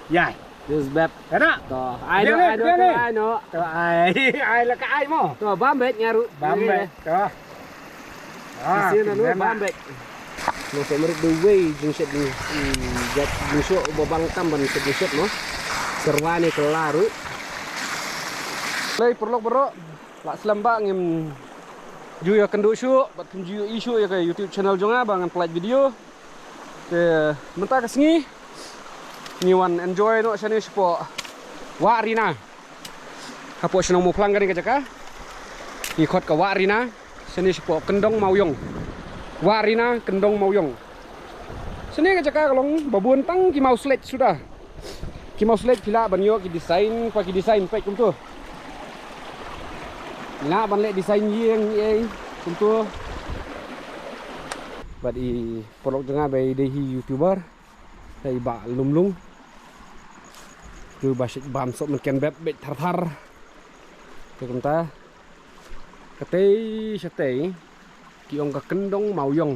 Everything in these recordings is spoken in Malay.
Dài. This bad. Thế đó. I know. Ai là cái ai mà. Tuh, bambek nyaru. Bambek. Đó. Di sini nu bambek. Mau saya merik the way jengset ni. Jengset babang tamban jengset no. Serwani kelaru. Lay perlok bro. Lak selambak ngim juya kenduk syuk, bat kenju isu ya ke YouTube channel jonga bangan like video. Ke mentah kesengi. Niwan enjoy no sini sepo. Wa rina. Hapo senang mu plang gani kajaka. Ikut ke wa rina. Sini sepo kendong mauyong. Wa rina kendong mauyong. Sini kajaka kalong babun tang ki mau sled sudah. Ki mau sled pila banyo ki desain pakai desain pek kum tu. Lah ban le desain yang ai kum tu. Badi polok tengah bai dehi YouTuber. Dai ba lumlung. Tu basit bam sok men bet bet thar. Tu kum ta. Katei satei ki ong ka kendong mauyong.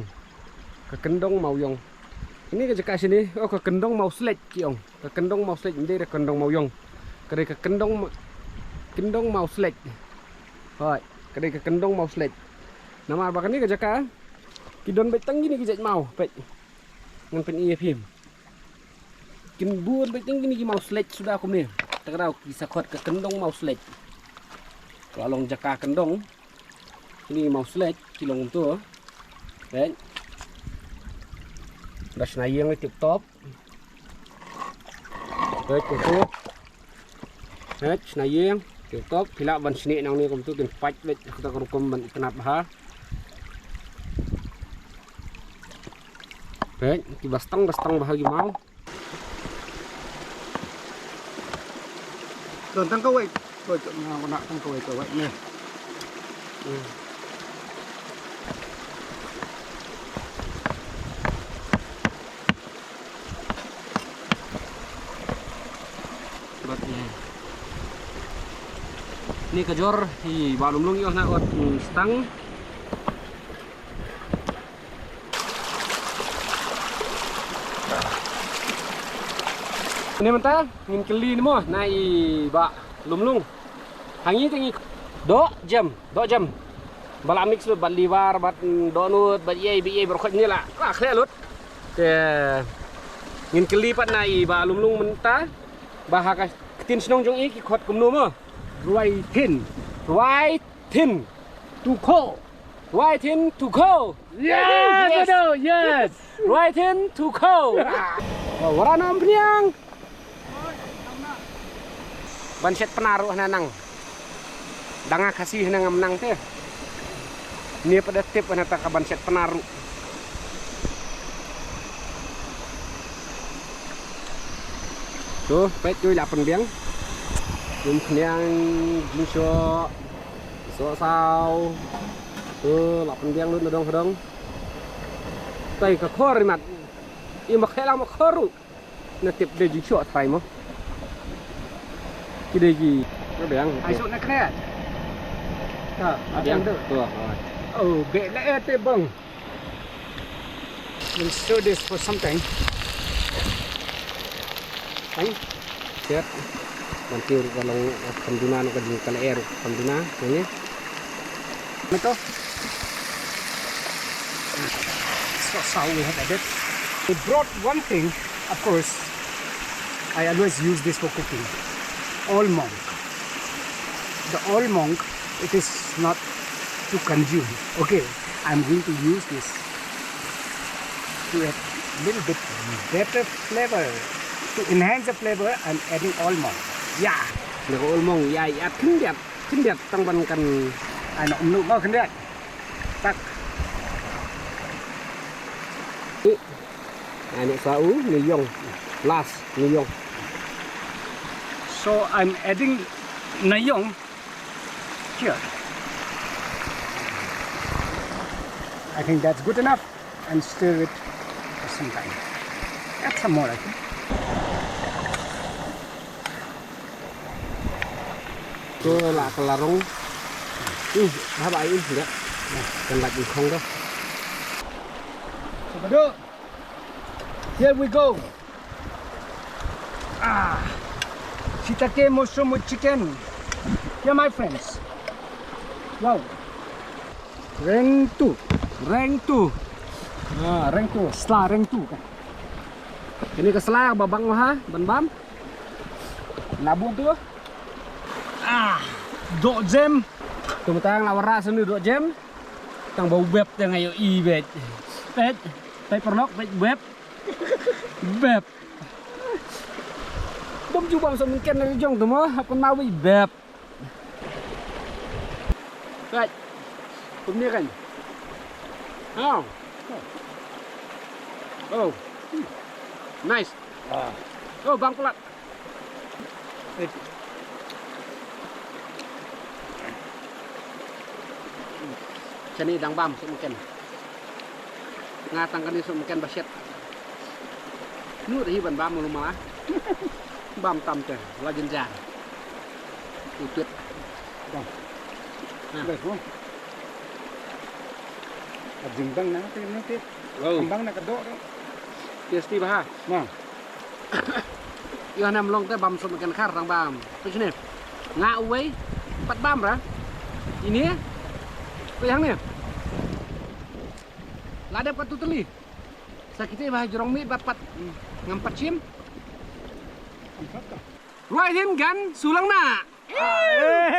Ka kendong mauyong. Ini ke jaka sini, oh ke kendong mau sled ki ong. Ke kendong mau sled ini ke kendong mauyong. Kedai ke kendong mau sled. Hoi, kedai ke kendong mau sled. Nama apa ni ke jaka? Ki don bet tang gini ki jek mau, pet. Ngan pen iya phim. Kin buon bet tang gini ki mau sled sudah aku ni. Takrau bisa khot ke kendong mau sled. Kalau jaka kendong ini mau sled kilong tu. Pet. Dah senayang ni tip top. Pet tu. Senayang tip top. Pila ban sini nang ni kum tu kin pat bet kita kum ban kenap ha. Pet ki bastang bahagi mau. Tuần tăng câu vậy. Rồi còn lại tăng câu vậy nè. Ini kejor di balum lung yo na ot stang. Ini mentah ngin keli ni mo na i ba lumlung. Hangi tingi do jam. Bala mix lu bat liwar bat donut bat ye bi ye berkhot ni la. Ka khle lut. Te ngin keli pat na i ba lumlung mentah. Bahaka ketin senong jong i ki khot kumnu mo. Ruai thin to go. Right in to go. Yes. Yes. Right in to go. Warna ampriang. Banset penaruh nanang. Danga kasih nang menang teh. Ni pada tip nata ka banset penaruh. Tuh, pet cuy 8 biang. Dùng nhang dùng so sao lọc đen luôn đông đông tay cả kho rồi mặt im mà khai mà kho rồi nó tiếp để dùng sọ phải mà cái đây gì nó đen ai sọ nó khe đen được rồi bệ lẽ tê bông we'll stir this for something anh chết nanti kalau penduna nak kerja kalau air penduna ini betul so we have added we brought one thing of course I always use this for cooking oil monk the oil monk it is not to consume okay I'm going to use this to add a little bit better flavor to enhance the flavor I'm adding oil monk. Ya, được ulmong ya ya khinh đẹp tăng ban kan ai nó nụ bao khinh đẹp. Tak. Ini sau niyong last niyong. So I'm adding nayong here. I think that's good enough and stir it for some time. Add some more I think. Tôi là kelarung. Hả bạn im gì đó. Cần lạnh gì không đâu. So here we go. Shiitake mushroom with chicken. Yeah, my friends. Wow. Rank 2. Rank 2. Ah, rank 2. Setelah rank 2 kan. Ini keselah babang mah, ban-bam. Nabung tu. Dok jam. Tunggu tang lawara sini duk jam. Tang bau beb tang ayo i bet. Bet. Paperlock bet beb. Beb. Bom juga masuk mungkin dari jong tu mah, apa mau beb. Bet. Bom ni kan. Oh. Oh. Nice. Oh, bang pelat. Sini dang bam mungkin. Ngatang kan mungkin basyet. Nu dah ban bam mulu malah. Bam tam teh, lajin jar. Utut. Bang. Nah. Baik, bang. Jimbang nanti. Oh, Kembang nak kedok tu. pasti bah. Nah. Yo nam long teh bam mungkin khar dang bam. Tu sini. Nga uai 4 bam ra. Ini apa yang ni? Lada patu teli. Sakitnya bah jorong mi bapat ngampat cim. Right him gan sulang na.